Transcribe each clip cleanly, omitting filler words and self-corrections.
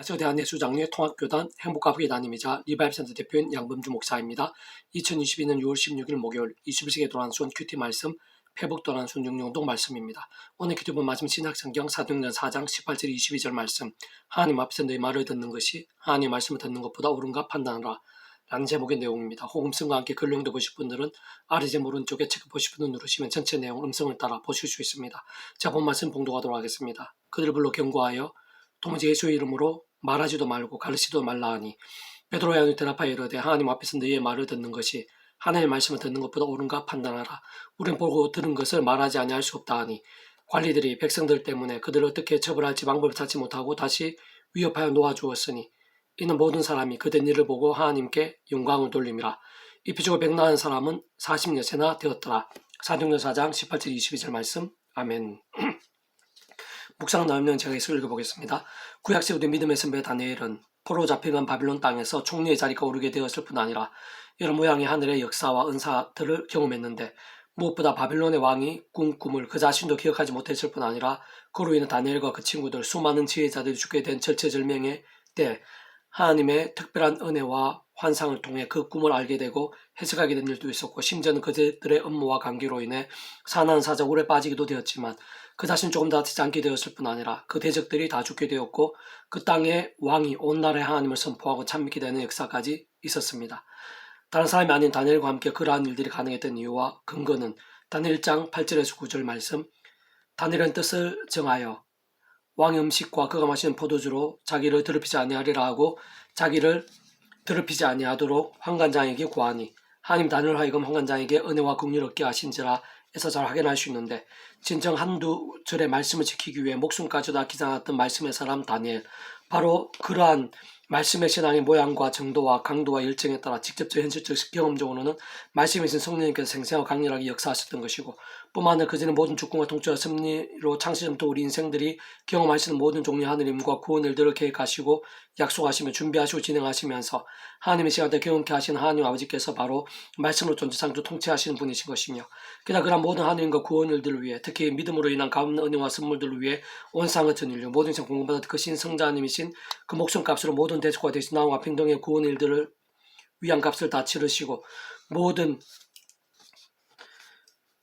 안녕하세요. 대한예수장로회 통합교단 행복가족의 담임이자 리바이브센터 대표인 양범주 목사입니다. 2022년 6월 16일 목요일 21세기에 돌아온 순 큐티 말씀, 회복 돌아온 순 영영동 말씀입니다. 오늘 큐티 본 말씀 신약성경 사도행전 4장 18절 22절 말씀. 하나님 앞에서 너희 말을 듣는 것이 하나님의 말씀을 듣는 것보다 옳은가 판단하라 라는 제목의 내용입니다. 호음성과 함께 글 내용도 보실 분들은 아래 제 오른쪽에 체크 보실 분을 누르시면 전체 내용 음성을 따라 보실 수 있습니다. 자, 본 말씀 봉독하도록 하겠습니다. 그들을 불러 경고하여 도무지 예수의 이름으로 말하지도 말고 가르치지도 말라 하니 베드로의 안에 대답하여 이르되 하나님 앞에서 너희의 말을 듣는 것이 하나님의 말씀을 듣는 것보다 옳은가 판단하라. 우리는 보고 들은 것을 말하지 아니할 수 없다 하니 관리들이 백성들 때문에 그들을 어떻게 처벌할지 방법을 찾지 못하고 다시 위협하여 놓아주었으니 이는 모든 사람이 그된 일을 보고 하나님께 영광을 돌림이라. 입히주고 백나은 사람은 40여세나 되었더라. 사도행전 4장 18절 22절 말씀. 아멘. 묵상 나누면 제가 읽어보겠습니다. 구약 시대 믿음의 선배 다니엘은 포로 잡혀간 바빌론 땅에서 총리의 자리가 오르게 되었을 뿐 아니라 여러 모양의 하늘의 역사와 은사들을 경험했는데 무엇보다 바빌론의 왕이 꾼 꿈을 그 자신도 기억하지 못했을 뿐 아니라 그로 인해 다니엘과 그 친구들 수많은 지혜자들이 죽게 된 절체절명의 때 하나님의 특별한 은혜와 환상을 통해 그 꿈을 알게 되고 해석하게 된 일도 있었고 심지어는 그들의 업무와 관계로 인해 사나운 사자 오래 빠지기도 되었지만 그 자신 조금 다치지 않게 되었을 뿐 아니라 그 대적들이 다 죽게 되었고 그 땅의 왕이 온 나라의 하나님을 선포하고 참믿게 되는 역사까지 있었습니다. 다른 사람이 아닌 다니엘과 함께 그러한 일들이 가능했던 이유와 근거는 다니엘 1장 8절에서 9절 말씀. 다니엘은 뜻을 정하여 왕의 음식과 그가 마시는 포도주로 자기를 더럽히지 아니하리라 하고 자기를 더럽히지 아니하도록 환관장에게 구하니 하나님 다니엘 하여금 환관장에게 은혜와 긍휼을 얻게 하신지라 에서 잘 확인할 수 있는데 진정 한두 절의 말씀을 지키기 위해 목숨까지도 아끼지 않았던 말씀의 사람 다니엘, 바로 그러한 말씀의 신앙의 모양과 정도와 강도와 열정에 따라 직접적 현실적 경험적으로는 말씀이 신 성령님께서 생생하고 강렬하게 역사하셨던 것이고 뿐만 아니라 그전에 모든 주권과 통치와 섭리로 창시전부터 우리 인생들이 경험하시는 모든 종류의 하느님과 구원 일들을 계획하시고 약속하시며 준비하시고 진행하시면서 하나님의 시간대 경험케 하신 하나님 아버지께서 바로 말씀으로 존재창조 통치하시는 분이신 것이며 게다가 그런 모든 하느님과 구원 일들을 위해 특히 믿음으로 인한 갚는 은혜와 선물들을 위해 온 세상을 전 인류 모든 인생 공급받아 그 신성자님이신 그 목숨값으로 모든 대속과 대신 나와 평등의 구원 일들을 위한 값을 다 치르시고 모든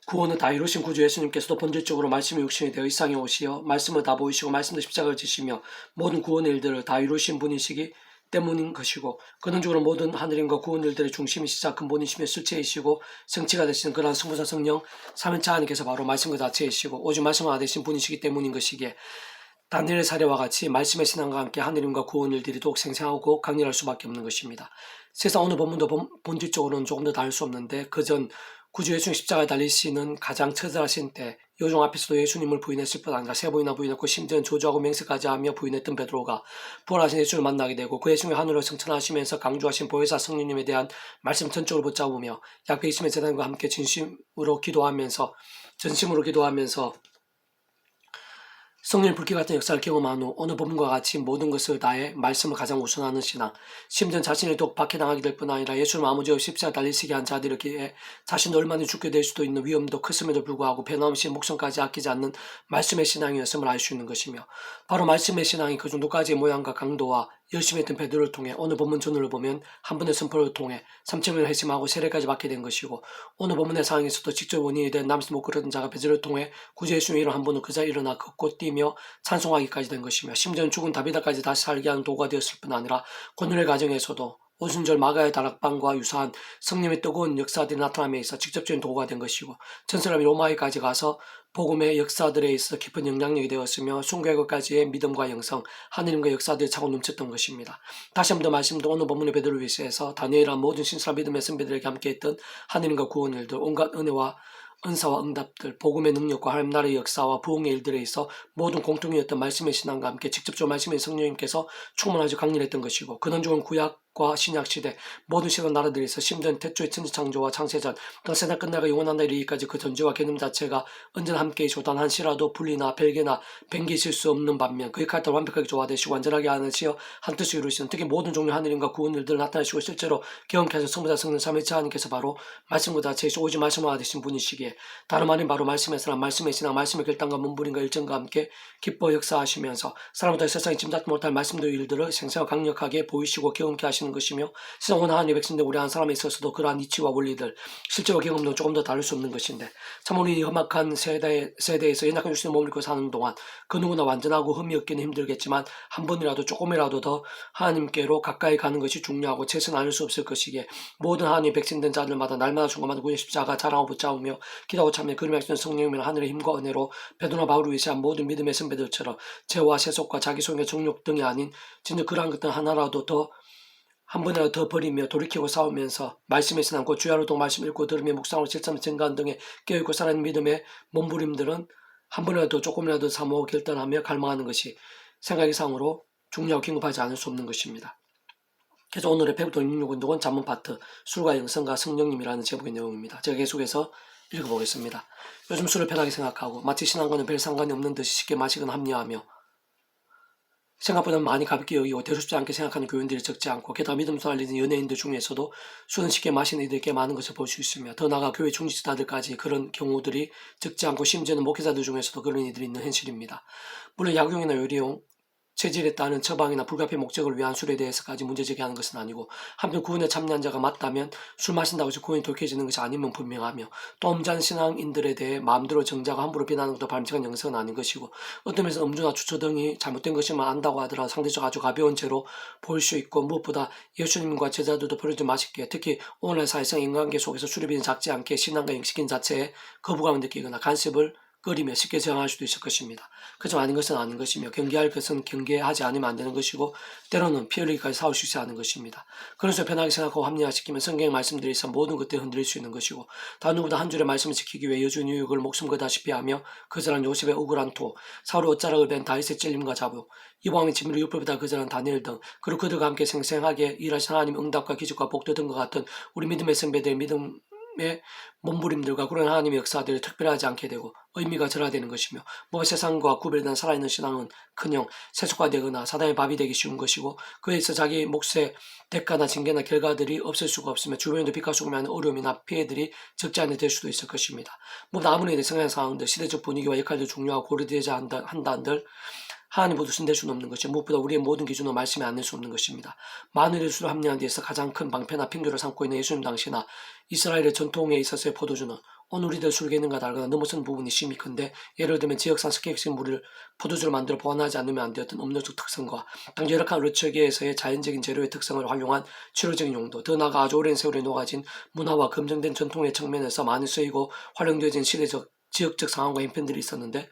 구원을 다 이루신 구주 예수님께서도 본질적으로 말씀의 육신이 되어 이 세상에 오시어 말씀을 다 보이시고 말씀도 십자가를 지시며 모든 구원의 일들을 다 이루신 분이시기 때문인 것이고 근원적으로 모든 하늘임과 구원 일들의 중심이시자 근본이시며 실체이시고 성취가 되시는 그러한 성부사 성령 삼위일체 하나님께서 바로 말씀과 자체이시고 오직 말씀을 다 되신 분이시기 때문인 것이기에 다니엘의 사례와 같이 말씀의 신앙과 함께 하늘임과 구원 일들이 더욱 생생하고 강렬할 수밖에 없는 것입니다. 세상 어느 본문도 본질적으로는 조금 더 다를 수 없는데 그전 구주 예수님 십자가에 달리시는 가장 처절하신 때 요종 앞에서도 예수님을 부인했을 뿐 아니라 세 번이나 부인했고 심지어는 조주하고 맹세까지 하며 부인했던 베드로가 부활하신 예수를 만나게 되고 그 예수님의 하늘을 성천하시면서 강조하신 보혜사 성령님에 대한 말씀 전적으로 붙잡으며 약 120의 재단과 함께 전심으로 기도하면서 성령의 불길 같은 역사를 경험한 후 어느 본문과 같이 모든 것을 다해 말씀을 가장 우선하는 신앙, 심지어 자신을 더욱 박해당하게 될 뿐 아니라 예수를 아무지 없이 십자가에 달리시게 한 자들에게 자신도 얼마나 죽게 될 수도 있는 위험도 컸음에도 불구하고 변함없이 목숨까지 아끼지 않는 말씀의 신앙이었음을 알 수 있는 것이며 바로 말씀의 신앙이 그 정도까지의 모양과 강도와 열심히 했던 베드로를 통해 오늘 본문 전후를 보면 한 번의 선포를 통해 3천명을 회심하고 세례까지 받게 된 것이고 오늘 본문의 상황에서도 직접 원인이 된 남짓 못 그러던 자가 베드로를 통해 구주 예수님의 이름 한 번은 그자 일어나 걷고 뛰며 찬송하기까지 된 것이며 심지어는 죽은 다비다까지 다시 살게 하는 도구가 되었을 뿐 아니라 권율의 과정에서도 오순절 마가의 다락방과 유사한 성령의 뜨거운 역사들이 나타남에 있어 직접적인 도구가 된 것이고 전설함이 로마에까지 가서 복음의 역사들에 있어 깊은 영향력이 되었으며 순교회까지의 믿음과 영성, 하느님과 역사들이 차고 넘쳤던 것입니다. 다시 한 번 더 말씀도 오늘 본문의 베드로를 위해서 다니엘한 모든 신실한 믿음의 선배들에게 함께했던 하느님과 구원 일들, 온갖 은혜와 은사와 응답들, 복음의 능력과 하나님 나라의 역사와 부흥의 일들에 있어 모든 공통이었던 말씀의 신앙과 함께 직접적으로 말씀의 성령님께서 충만하지 강렬했던 것이고 근원적인 구약 구약과 신약시대 모든 시대 나라들에서 심지어 태초의 천지창조와 창세전 또 세상 끝나가 영원한 날에 이르기까지 그 존재와 개념 자체가 언제나 함께 조단 한시라도 분리나 별개나 변개실 수 없는 반면 그의 칼을 완벽하게 조화되시고 완전하게 하시어 한뜻을 이루시는 특히 모든 종류 하늘인과 구원 일들을 나타내시고 실제로 경험케 하신 성부자 성령 삼위일체 하나님께서 바로 말씀과 자체이시고 오직 말씀을 받으신 분이시기에 다름 아닌 바로 말씀에서나 말씀의 신앙 말씀의 결단과 문부림과 일정과 함께 기뻐 역사하시면서 사람보다 세상에 짐작도 못할 말씀도 일들을 생생하고 강력하게 보이시고 경험케 하시는 것이며 세상 온 하나님의 백성들 우리 한 사람에 있어서도 그러한 이치와 원리들 실제와 경험도 조금 더 다를 수 없는 것인데 참 우리 험악한 세대에서 연약한 육신의 몸을 입고 사는 동안 그 누구나 완전하고 흠이 없기는 힘들겠지만 한 번이라도 조금이라도 더 하나님께로 가까이 가는 것이 중요하고 최선을 다할 수 없을 것이기에 모든 하나님의 백성된 자들마다 날마다 중간마다 구의 십자가 자랑하고 붙잡으며 기도하고 참여 그림에 하시는 성령이면 하늘의 힘과 은혜로 베드로나 바울을 위시한 모든 믿음의 선배들처럼 죄와 세속과 자기소유의 정욕 등이 아닌 진짜 그러한 것들 하나라도 더 한 번이라도 더 버리며 돌이키고 싸우면서 말씀의 신앙 곧 주야로도 말씀 읽고 들으며 묵상하고 실천을 증가한 등의 깨어있고 살아있는 믿음의 몸부림들은 한 번이라도 조금이라도 사모하고 결단하며 갈망하는 것이 생각 이상으로 중요하고 긴급하지 않을 수 없는 것입니다. 그래서 오늘의 페북도 66운동은 잠문 파트 술과 영성과 성령님이라는 제목의 내용입니다. 제가 계속해서 읽어보겠습니다. 요즘 술을 편하게 생각하고 마치 신앙과는 별 상관이 없는 듯이 쉽게 마시거나 합리화하며 생각보다 많이 가볍게 여기고 대수롭지 않게 생각하는 교인들이 적지 않고 게다가 믿음으로 알려진 연예인들 중에서도 술은 쉽게 마시는 이들이 꽤 많은 것을 볼 수 있으며 더 나아가 교회 중직자들까지 그런 경우들이 적지 않고 심지어는 목회자들 중에서도 그런 이들이 있는 현실입니다. 물론 약용이나 요리용 체질에 따른 처방이나 불가피의 목적을 위한 술에 대해서까지 문제 제기하는 것은 아니고 한편 구원에 참여한 자가 맞다면 술 마신다고 해서 구원이 돌이켜지는 것이 아니면 분명하며 또 음주한 신앙인들에 대해 마음대로 정자고 함부로 비난하는 것도 바람직한 영성은 아닌 것이고 어떤 면에서 음주나 주초 등이 잘못된 것이만 안다고 하더라도 상대적으로 아주 가벼운 죄로 보일 수 있고 무엇보다 예수님과 제자들도 버려지 마시기에 특히 오늘날 사회성 인간관계 속에서 술이 작지 않게 신앙과 영식인 자체에 거부감을 느끼거나 간섭을 끓이며 쉽게 저항할 수도 있을 것입니다. 그저 아닌 것은 아닌 것이며 경계할 것은 경계하지 않으면 안 되는 것이고 때로는 피 흘리기까지 싸울 수 있어야 하는 것입니다. 그래서 편하게 생각하고 합리화시키면 성경의 말씀들이 있어 모든 것들을 흔들릴 수 있는 것이고 다른 누구보다 한 줄의 말씀을 지키기 위해 여주 뉴욕을 목숨 걸다시피 하며 거절한 요셉의 억울한 토 사울의 옷자락을 벤 다윗의 찔림과 자부 이방의 진미를 율법보다 거절한 다니엘 등 그리고 그들과 함께 생생하게 일하신 하나님 응답과 기적과 복도 등과 같은 우리 믿음의 선배들의 믿음의 몸부림들과 그런 하나님의 역사들이 특별하지 않게 되고 의미가 절하되는 것이며 뭐 세상과 구별된 살아있는 신앙은 그냥 세속화되거나 사단의 밥이 되기 쉬운 것이고 그에 있어 자기 몫의 대가나 징계나 결과들이 없을 수가 없으며 주변에도 빛과 소금이 하는 어려움이나 피해들이 적지 않게 될 수도 있을 것입니다. 무엇보다 아무리 성향 상황들 시대적 분위기와 역할도 중요하고 고려되어야 한다한들 하나님 모두 손댈 수는 없는 것이 무엇보다 우리의 모든 기준으로 말씀이 안 될 수 없는 것입니다. 마늘의 수를 합리화하는 데서 가장 큰 방패나 핑계를 삼고 있는 예수님 당시나 이스라엘의 전통에 있어서의 포도주는 오늘 우리들 술개념과 다르거나 넘어선 부분이 심히 큰데 예를 들면 지역상 스케이크식 물을 포도주를 만들어 보완하지 않으면 안 되었던 음료적 특성과 당시 열악한 어르처기에서의 자연적인 재료의 특성을 활용한 치료적인 용도 더 나아가 아주 오랜 세월에 녹아진 문화와 검증된 전통의 측면에서 많이 쓰이고 활용되어진 시대적 지역적 상황과 형편들이 있었는데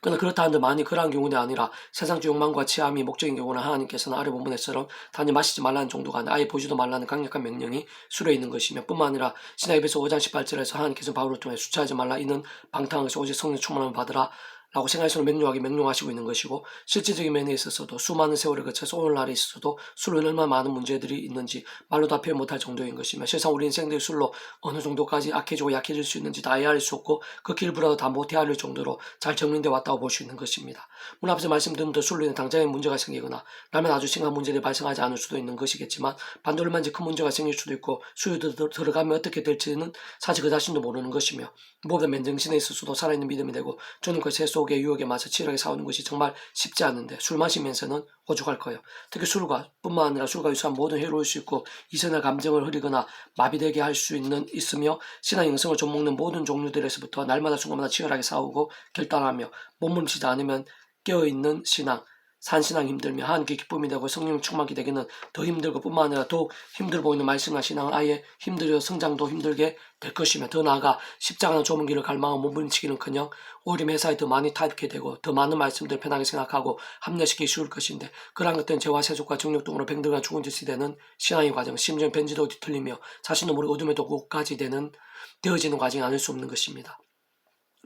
그러나 그렇다 한들 많이 그러한 경우는 아니라 세상적 욕망과 취함이 목적인 경우는 하나님께서는 아래 본문에처럼 단지 마시지 말라는 정도가 아니라 아예 보지도 말라는 강력한 명령이 수레 있는 것이며 뿐만 아니라 신약에서 5장 18절에서 하나님께서 바울을 통해 수차하지 말라 이는 방탕한 것이 오직 성령 충만함을 받으라 라고 생활에서는 명료하게 명령하시고 있는 것이고 실질적인 면에 있어서도 수많은 세월을 거쳐서 오늘날에 있어서도 술로 얼마나 많은 문제들이 있는지 말로 다 표현 못할 정도인 것이며 실상 우리 인생들이 술로 어느 정도까지 악해지고 약해질 수 있는지 다 이해할 수 없고 그 길보라도 다 못 헤아릴 정도로 잘 정리되어 왔다고 볼 수 있는 것입니다. 물론 앞서 말씀드린 대로 술로 인해 당장의 문제가 생기거나 라면 아주 심한 문제들이 발생하지 않을 수도 있는 것이겠지만 반대로 얼마든지 큰 문제가 생길 수도 있고 술이 들어가면 어떻게 될지는 사실 그 자신도 모르는 것이며 무엇보다 맨정신에 있어서도 살아있는 믿음이 되고 저는 그 세 속의 유혹에 맞서 치열하게 싸우는 것이 정말 쉽지 않은데 술 마시면서는 오죽할 거예요. 특히 술과 뿐만 아니라 술과 유사한 모든 해로울 수 있고 이성의 감정을 흐리거나 마비되게 할 수 있으며 신앙 영성을 좀먹는 모든 종류들에서부터 날마다 순간마다 치열하게 싸우고 결단하며 몸부림치지 않으면 깨어있는 신앙 산신앙 힘들며 하나님께 기쁨이 되고 성령 충만히 되기는 더 힘들고 뿐만 아니라 더욱 힘들어 보이는 말씀과 신앙은 아예 힘들어 성장도 힘들게 될 것이며 더 나아가 십자가나 좁은 길을 갈망하고 몸부림치기는커녕 오히려 매사에 더 많이 타협하게 되고 더 많은 말씀들을 편하게 생각하고 합리화시키기 쉬울 것인데 그러한 것들은 죄와 세속과 정욕 등으로 병들과 죽은 짓이 되는 신앙의 과정 심지어 변지도 뒤틀리며 자신도 모르게 어둠의 도구까지 되어지는 과정이 아닐 수 없는 것입니다.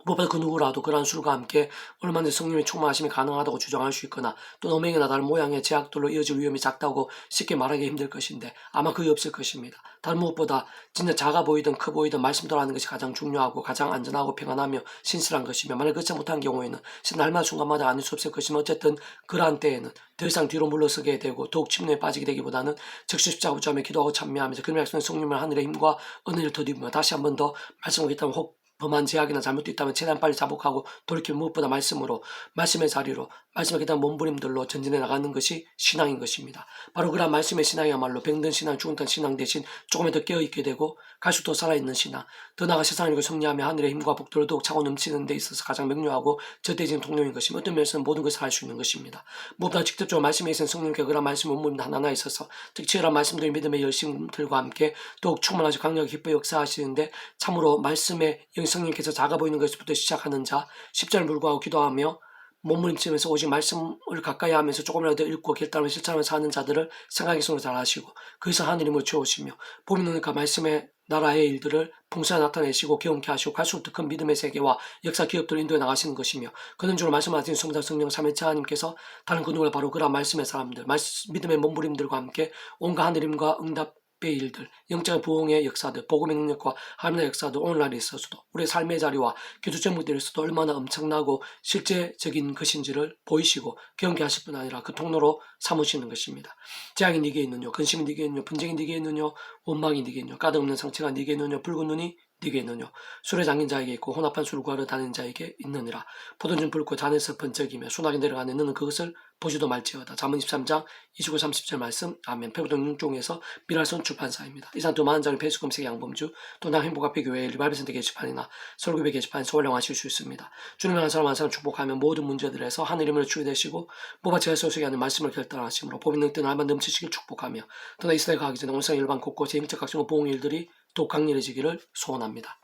무엇보다 그 누구라도 그러한 술과 함께 얼마든지 성령의 충만하심이 가능하다고 주장할 수 있거나 또 음행이나 다른 모양의 제약들로 이어질 위험이 작다고 쉽게 말하기 힘들 것인데 아마 그게 없을 것입니다. 다른 무엇보다 진짜 작아 보이든 커 보이든 말씀대로 하는 것이 가장 중요하고 가장 안전하고 평안하며 신실한 것이며 만약 그렇지 못한 경우에는 날마다 순간마다 아닐 수 없을 것이면 어쨌든 그러한 때에는 더 이상 뒤로 물러서게 되고 더욱 침노에 빠지게 되기보다는 즉시 십자가 붙잡며 기도하고 참여하면서 그 말씀의 성령을 하늘의 힘과 은혜를 더입으며 다시 한 번 더 말씀하겠다면 혹 범한 제약이나 잘못도 있다면 최대한 빨리 자복하고 돌이킬 무엇보다 말씀으로 말씀의 자리로 말씀에 기대한 몸부림들로 전진해 나가는 것이 신앙인 것입니다. 바로 그런 말씀의 신앙이야말로 병든 신앙, 죽은 신앙 대신 조금이 더 깨어있게 되고 갈수록 더 살아있는 신앙, 더 나아가 세상을 이고 승리하며 하늘의 힘과 복들을 더욱 차고 넘치는 데 있어서 가장 명료하고 절대적인 통로인 것이며 어떤 면에서는 모든 것을 할 수 있는 것입니다. 무엇보다 직접적으로 말씀에 있어서 성령께 그런 말씀의 몸부림도 하나하나 있어서 특별한 말씀들의 믿음의 열심들과 함께 더욱 충만하시 강력히 기뻐 역사하시는데 참으로 말씀의 성령께서 작아 보이는 것부터 시작하는 자, 십자를 물고하고 기도하며 몸부림치면서 오직 말씀을 가까이 하면서 조금이라도 읽고 결단하며 실천하면서 하는 자들을 생각의 손으로 잘 하시고 그래서 하느님을 채우시며 봄이 오니까 말씀의 나라의 일들을 풍성히 나타내시고 경험케 하시고 갈수록 더 큰 믿음의 세계와 역사 기업들을 인도해 나가시는 것이며 그런 줄로 말씀하신 성자 성령 삼위일체 하나님께서 다른 그 누구나 바로 그런 말씀의 사람들, 믿음의 몸부림들과 함께 온갖 하느님과 응답 의 일들, 영적인 부흥의 역사들, 복음의 능력과 하나님의 역사들 오늘날 있어서도 우리의 삶의 자리와 기도 제목들에서도 얼마나 엄청나고 실제적인 것인지를 보이시고 경험케 하실 뿐 아니라 그 통로로 삼으시는 것입니다. 재앙이 네게 있느뇨, 근심이 네게 있느뇨, 분쟁이 네게 있느뇨, 원망이 네게 있느뇨, 가득없는 상처가 네게 있느뇨, 붉은 눈이 네게 있느뇨, 술에 잠긴 자에게 있고 혼합한 술을 구하러 다니는 자에게 있느니라. 포도주 붉고 잔에서 번쩍이며 순하게 내려가는 너는 그것을 보지도 말지어다. 잠언 23장 29, 30절 말씀. 아멘. 페북동 6종에서 미랄손 출판사입니다. 이상 두 많은 자를 배수 검색 양범주 또나 행복앞에 교회 리바이브센터 게시판이나 설교배 게시판에서 활용하실 수 있습니다. 주님을 한 사람 한 사람 축복하며 모든 문제들에서 하늘임을 주게 되시고 모바체가 소속이 하는 말씀을 결단하심으로 복이 능때 날만 넘치시길 축복하며 또나 이스라엘 가기 전에 온상 일반 곳곳에 영적 각종 보응 일들이 더욱 강렬해지기를 소원합니다.